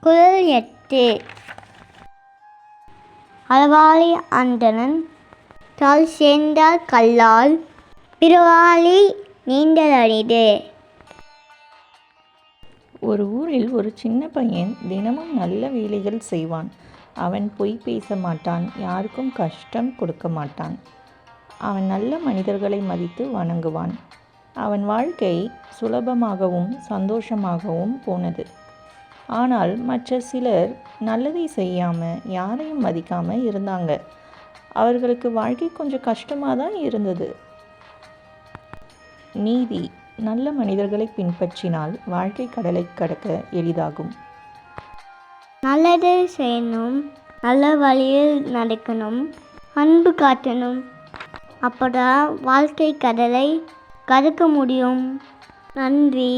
குறள் 8. அளவாளி அந்தணன் தாள் சேர்ந்தார் கல்லால் பிறவாளி நீண்டலரிது. ஒரு ஊரில் ஒரு சின்ன பையன் தினமும் நல்ல வேலைகள் செய்வான். அவன் பொய் பேச மாட்டான், யாருக்கும் கஷ்டம் கொடுக்க மாட்டான். அவன் நல்ல மனிதர்களை மதித்து வணங்குவான். அவன் வாழ்க்கை சுலபமாகவும் சந்தோஷமாகவும் போனது. ஆனால் மற்ற சிலர் நல்லதை செய்யாமல் யாரையும் மதிக்காமல் இருந்தாங்க. அவர்களுக்கு வாழ்க்கை கொஞ்சம் கஷ்டமாக தான் இருந்தது. நீதி: நல்ல மனிதர்களை பின்பற்றினால் வாழ்க்கை கடலை கடக்க எளிதாகும். நல்லது செய்யணும், நல்ல வழியில் நடக்கணும், அன்பு காட்டணும். அப்போதான் வாழ்க்கை கடலை கடக்க முடியும். நன்றி.